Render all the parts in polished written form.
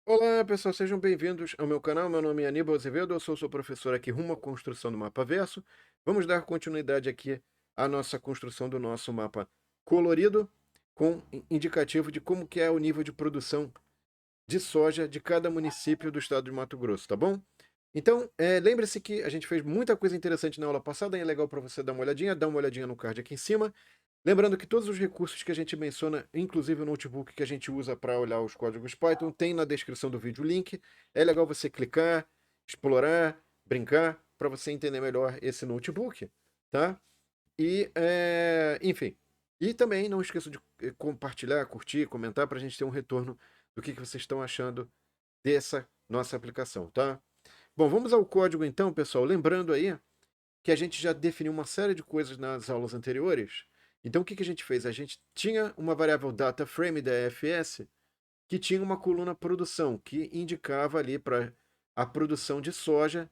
Olá, pessoal, sejam bem-vindos ao meu canal. Meu nome é Aníbal Azevedo, eu sou seu professor aqui rumo à construção do mapa verso. Vamos dar continuidade aqui à nossa construção do nosso mapa colorido, com indicativo de como que é o nível de produção de soja de cada município do estado de Mato Grosso, tá bom? Então, lembre-se que a gente fez muita coisa interessante na aula passada, e é legal para você dar uma olhadinha, no card aqui em cima. Lembrando que todos os recursos que a gente menciona, inclusive o notebook que a gente usa para olhar os códigos Python, tem na descrição do vídeo o link. É legal você clicar, explorar, brincar, para você entender melhor esse notebook, tá? Enfim. E também não esqueça de compartilhar, curtir, comentar, para a gente ter um retorno do que vocês estão achando dessa nossa aplicação, tá? Bom, vamos ao código então, pessoal. Lembrando aí que a gente já definiu uma série de coisas nas aulas anteriores. Então, o que a gente fez? A gente tinha uma variável DataFrame da EFS que tinha uma coluna produção, que indicava ali para a produção de soja,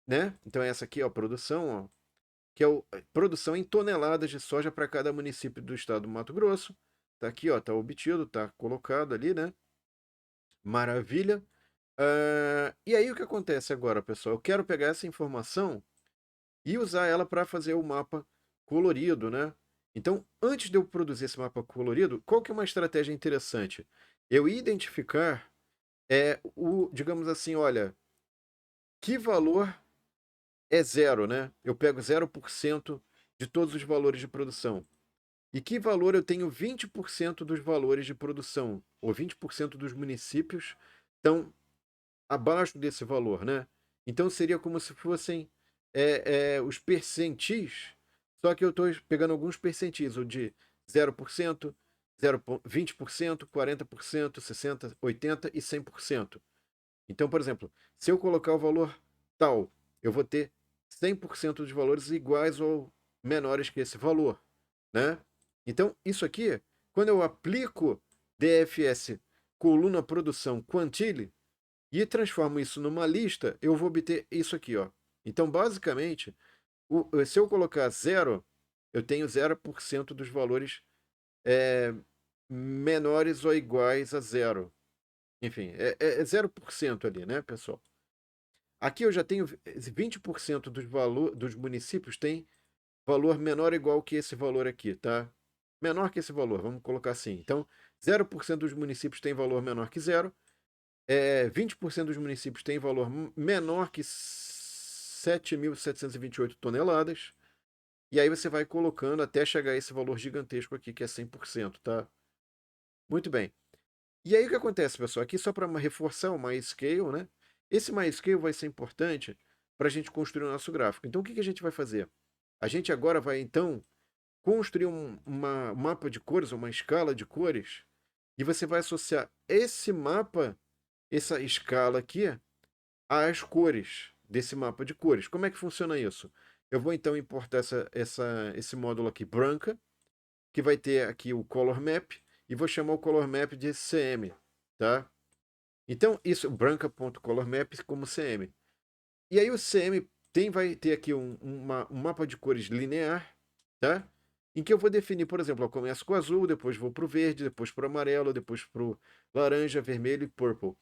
né? Então, essa aqui é a produção, ó, que é a produção em toneladas de soja para cada município do estado do Mato Grosso. Tá aqui, ó, tá obtido, tá colocado ali, né? Maravilha. E aí o que acontece agora, pessoal? Eu quero pegar essa informação e usar ela para fazer o mapa colorido, né? Então, antes de eu produzir esse mapa colorido, qual que é uma estratégia interessante? Eu identificar digamos assim, olha, que valor é zero, né? Eu pego 0% de todos os valores de produção. E que valor eu tenho 20% dos valores de produção, ou 20% dos municípios estão abaixo desse valor, né? Então seria como se fossem os percentis, só que eu estou pegando alguns percentis, o de 0%, 20%, 40%, 60%, 80% e 100%. Então, por exemplo, se eu colocar o valor tal, eu vou ter 100% dos valores iguais ou menores que esse valor, né? Então, isso aqui, quando eu aplico DFS coluna produção quantile, e transformo isso numa lista, eu vou obter isso aqui, ó. Então, basicamente, se eu colocar zero, eu tenho 0% dos valores é, menores ou iguais a zero. Enfim, é 0% ali, né, pessoal? Aqui eu já tenho 20% dos municípios tem valor menor ou igual que esse valor aqui, tá? Menor que esse valor, vamos colocar assim. Então, 0% dos municípios tem valor menor que zero. 20% dos municípios têm valor menor que 7.728 toneladas. E aí você vai colocando até chegar a esse valor gigantesco aqui, que é 100%, tá? Muito bem. E aí o que acontece, pessoal? Aqui só para reforçar o MyScale, né? Esse MyScale vai ser importante para a gente construir o nosso gráfico. Então o que a gente vai fazer? A gente agora vai, então, construir um mapa de cores, uma escala de cores, e você vai associar esse mapa, essa escala aqui, as cores desse mapa de cores. Como é que funciona isso? Eu vou então importar esse módulo aqui branca, que vai ter aqui o color map, e vou chamar o color map de CM, tá? Então, isso, branca.colormap como CM. E aí o CM vai ter aqui um mapa de cores linear, tá? Em que eu vou definir, por exemplo, eu começo com azul, depois vou para o verde, depois para o amarelo, depois para o laranja, vermelho e purple.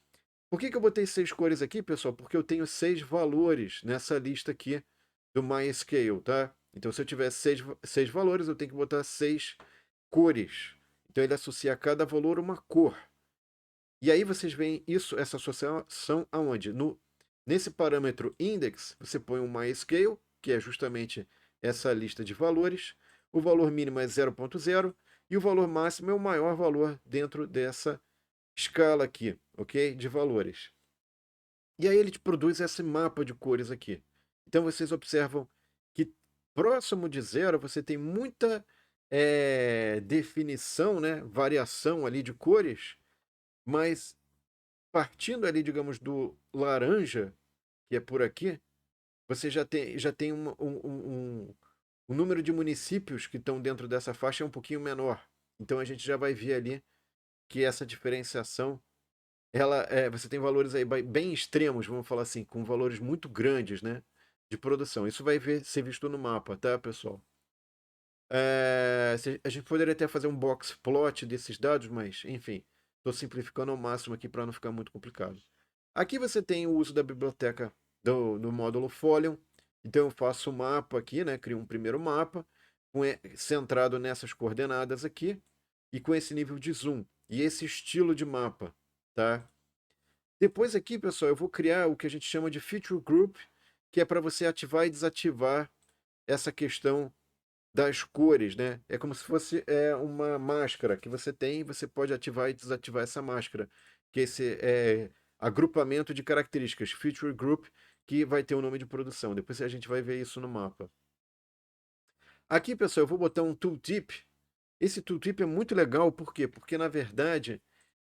Por que eu botei 6 cores aqui, pessoal? Porque eu tenho 6 valores nessa lista aqui do MyScale, tá? Então, se eu tiver 6 valores, eu tenho que botar 6 cores. Então, ele associa a cada valor uma cor. E aí vocês veem isso, essa associação aonde? Nesse parâmetro index, você põe um MyScale, que é justamente essa lista de valores. O valor mínimo é 0.0 e o valor máximo é o maior valor dentro dessa escala aqui, ok? De valores. E aí ele te produz esse mapa de cores aqui. Então vocês observam que próximo de zero você tem muita definição, né? Variação ali de cores, mas partindo ali, digamos, do laranja, que é por aqui, você já tem o número de municípios que estão dentro dessa faixa é um pouquinho menor. Então a gente já vai ver ali que essa diferenciação você tem valores aí bem extremos, vamos falar assim, com valores muito grandes, né, de produção. Isso vai ser visto no mapa, tá, pessoal? A gente poderia até fazer um box plot desses dados, mas, enfim, Estou simplificando ao máximo aqui para não ficar muito complicado. Aqui você tem o uso da biblioteca do módulo Folium. Então eu faço um mapa aqui, né? Crio um primeiro mapa centrado nessas coordenadas aqui e com esse nível de zoom e esse estilo de mapa, tá? Depois aqui, pessoal, eu vou criar o que a gente chama de Feature Group, que é para você ativar e desativar essa questão das cores, né? É como se fosse uma máscara que você tem, você pode ativar e desativar essa máscara, que é esse agrupamento de características, Feature Group, que vai ter o nome de produção. Depois a gente vai ver isso no mapa. Aqui, pessoal, eu vou botar um tooltip. Esse tooltip é muito legal, por quê? Porque, na verdade,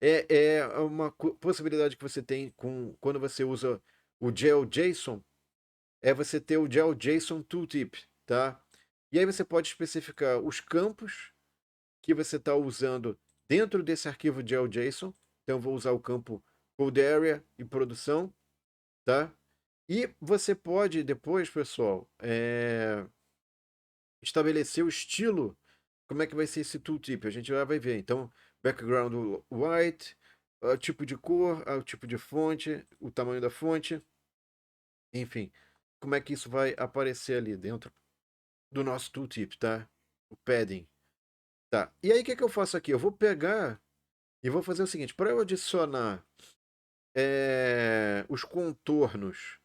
é uma possibilidade que você tem quando você usa o GeoJSON, é você ter o GeoJSON Tooltip, tá? E aí você pode especificar os campos que você está usando dentro desse arquivo GeoJSON. Então, eu vou usar o campo Code Area e produção, tá? E você pode depois, pessoal, estabelecer o estilo, como é que vai ser esse tooltip. A gente já vai ver. Então, background white, o tipo de cor, o tipo de fonte, o tamanho da fonte, enfim, como é que isso vai aparecer ali dentro do nosso tooltip, tá? O padding. Tá. E aí, o que que eu faço aqui? Eu vou pegar e vou fazer o seguinte: para eu adicionar os contornos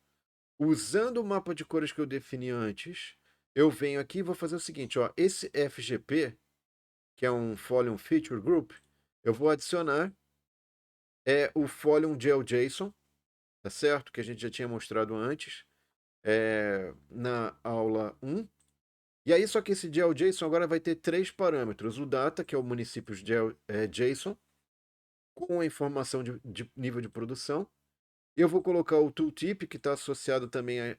usando o mapa de cores que eu defini antes, eu venho aqui e vou fazer o seguinte: ó, esse FGP, que é um Folium Feature Group, eu vou adicionar o Folium GeoJSON, tá certo? Que a gente já tinha mostrado antes na aula 1. E aí, só que esse GeoJSON agora vai ter 3 parâmetros. O data, que é o município JSON, com a informação de nível de produção. Eu vou colocar o tooltip, que está associado também a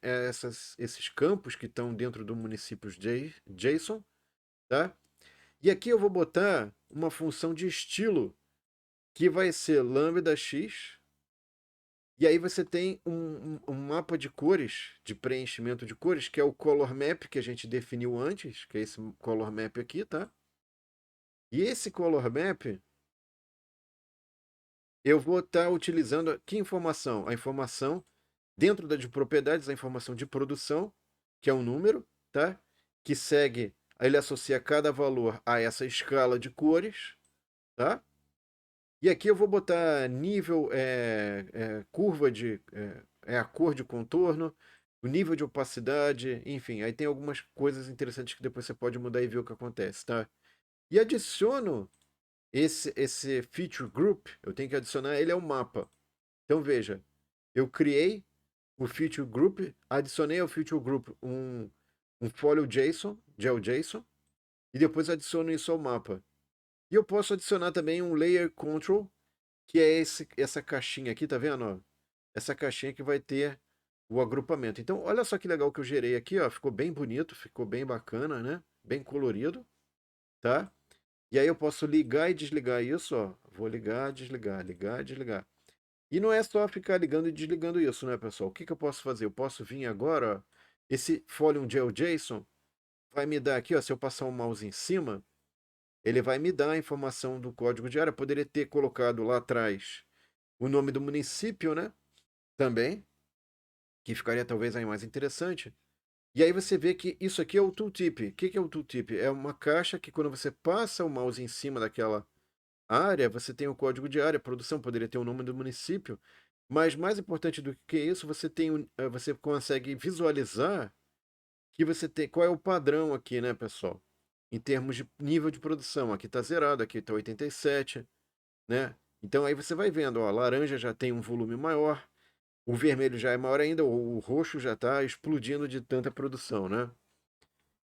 esses campos que estão dentro do município JSON, tá? E aqui eu vou botar uma função de estilo, que vai ser lambda x. E aí você tem um mapa de cores, de preenchimento de cores, que é o color map que a gente definiu antes, que é esse color map aqui, tá? E esse color map, eu vou estar utilizando que informação? A informação dentro de propriedades, a informação de produção, que é um número, tá? Que segue, ele associa cada valor a essa escala de cores, tá? E aqui eu vou botar nível, curva de, a cor de contorno, o nível de opacidade, enfim, aí tem algumas coisas interessantes que depois você pode mudar e ver o que acontece, tá? E adiciono esse feature group, eu tenho que adicionar ele ao mapa. Então veja, eu criei o feature group, adicionei ao feature group um folio JSON, GeoJSON, e depois adiciono isso ao mapa. E eu posso adicionar também um layer control, que é essa caixinha aqui, tá vendo? Ó? Essa caixinha que vai ter o agrupamento. Então, olha só que legal que eu gerei aqui, ó. Ficou bem bonito, ficou bem bacana, né? Bem colorido, tá? E aí eu posso ligar e desligar isso, ó. Vou ligar, desligar, ligar, desligar. E não é só ficar ligando e desligando isso, né, pessoal? O que que eu posso fazer? Eu posso vir agora, ó, esse Folium GeoJSON vai me dar aqui, ó, se eu passar o mouse em cima, ele vai me dar a informação do código de área. Eu poderia ter colocado lá atrás o nome do município, né? Também, que ficaria talvez aí mais interessante. E aí você vê que isso aqui é o tooltip. O que que é o tooltip? É uma caixa que quando você passa o mouse em cima daquela área, você tem o código de área, produção, poderia ter o nome do município, mas mais importante do que isso, você consegue visualizar que você tem qual é o padrão aqui, né, pessoal? Em termos de nível de produção, aqui está zerado, aqui está 87, né? Então aí você vai vendo, ó, a laranja já tem um volume maior, o vermelho já é maior ainda, o roxo já está explodindo de tanta produção, né?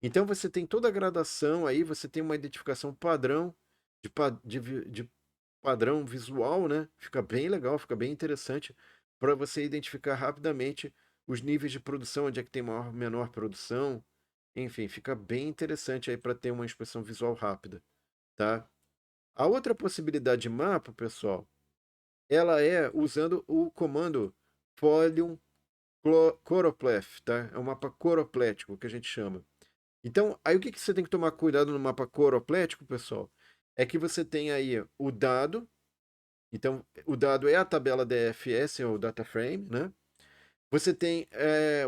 Então você tem toda a gradação aí, você tem uma identificação padrão de padrão visual, né? Fica bem legal, fica bem interessante para você identificar rapidamente os níveis de produção, onde é que tem maior, menor produção. Enfim, fica bem interessante aí para ter uma inspeção visual rápida, tá? A outra possibilidade de mapa, pessoal, ela é usando o comando Folium Choropleth, tá? É um mapa coroplético que a gente chama. Então, aí o que que você tem que tomar cuidado no mapa coroplético, pessoal? É que você tem aí o dado Então, o dado é a tabela DFS, ou Data Frame, né? Você tem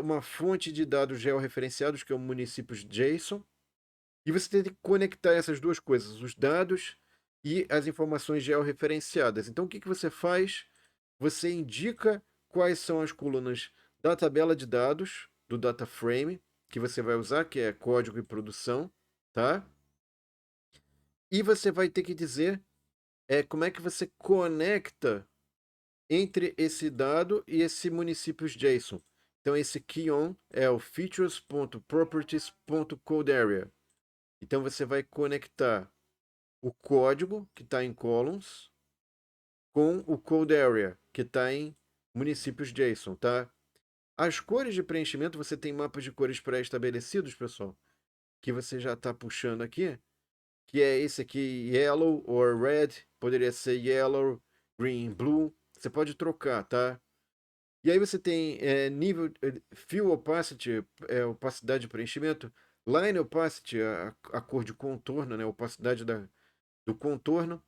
uma fonte de dados georreferenciados, que é o municípios JSON, e você tem que conectar essas duas coisas, os dados e as informações georreferenciadas. Então, o que você faz? Você indica quais são as colunas da tabela de dados, do data frame, que você vai usar, que é código e produção, tá? E você vai ter que dizer como é que você conecta entre esse dado e esse municípios JSON. Então, esse key-on é o features.properties.codearea. Então, você vai conectar o código, que está em columns, com o code area, que está em municípios JSON, tá? As cores de preenchimento, você tem mapas de cores pré-estabelecidos, pessoal, que você já está puxando aqui, que é esse aqui, yellow or red, poderia ser yellow, green, blue, você pode trocar, tá? E aí você tem nível, fill opacity, opacidade de preenchimento, line opacity, a cor de contorno, né, opacidade do contorno,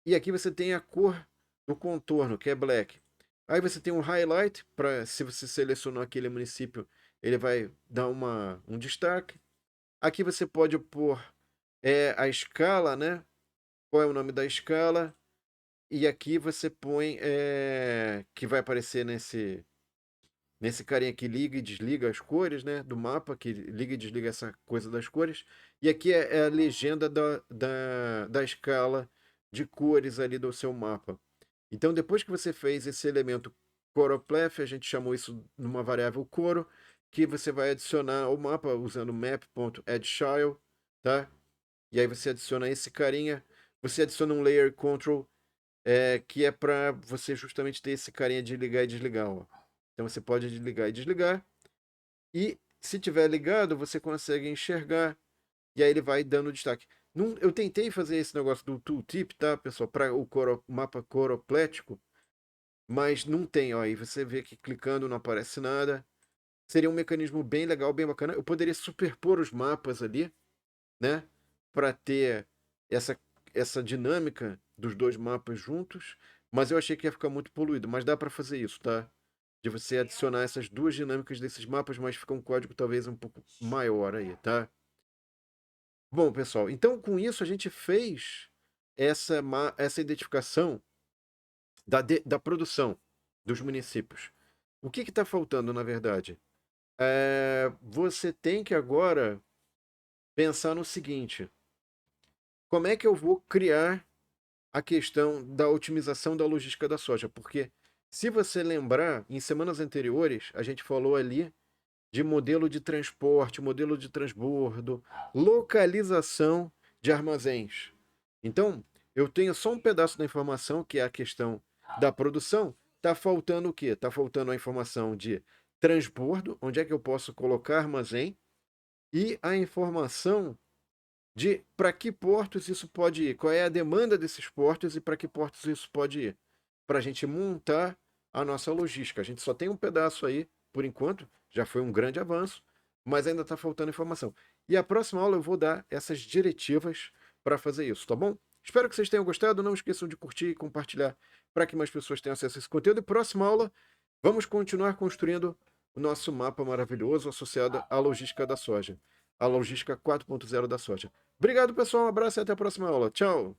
e aqui você tem a cor do contorno, que é black. Aí você tem um highlight, para se você selecionou aquele município, ele vai dar um destaque. Aqui você pode pôr a escala, né? Qual é o nome da escala? E aqui você põe, que vai aparecer nesse carinha que liga e desliga as cores, né? Do mapa, que liga e desliga essa coisa das cores. E aqui é a legenda da escala de cores ali do seu mapa. Então, depois que você fez esse elemento choropleth, a gente chamou isso numa variável coro, que você vai adicionar ao mapa usando map.addShile, tá? E aí você adiciona esse carinha, você adiciona um layer control, que é para você justamente ter esse carinha de ligar e desligar, ó. Então você pode ligar e desligar, e se tiver ligado, você consegue enxergar, e aí ele vai dando destaque. Eu tentei fazer esse negócio do tooltip, tá, pessoal, para o mapa coroplético, mas não tem, ó. Aí você vê que clicando não aparece nada. Seria um mecanismo bem legal, bem bacana. Eu poderia superpor os mapas ali, né? Para ter essa, essa dinâmica dos dois mapas juntos. Mas eu achei que ia ficar muito poluído. Mas dá para fazer isso, tá? De você adicionar essas duas dinâmicas desses mapas, mas fica um código talvez um pouco maior aí, tá? Bom, pessoal, então com isso a gente fez essa identificação da produção dos municípios. O que está faltando, na verdade? Você tem que agora pensar no seguinte: como é que eu vou criar a questão da otimização da logística da soja? Porque, se você lembrar, em semanas anteriores, a gente falou ali de modelo de transporte, modelo de transbordo, localização de armazéns. Então, eu tenho só um pedaço da informação, que é a questão da produção. Está faltando o quê? Está faltando a informação de transbordo, onde é que eu posso colocar armazém, e a informação de para que portos isso pode ir, qual é a demanda desses portos e para que portos isso pode ir, para a gente montar a nossa logística. A gente só tem um pedaço aí, por enquanto, já foi um grande avanço, mas ainda está faltando informação. E a próxima aula eu vou dar essas diretivas para fazer isso, tá bom? Espero que vocês tenham gostado. Não esqueçam de curtir e compartilhar para que mais pessoas tenham acesso a esse conteúdo. E próxima aula, vamos continuar construindo o nosso mapa maravilhoso associado à logística da soja, a logística 4.0 da soja. Obrigado, pessoal. Um abraço e até a próxima aula. Tchau!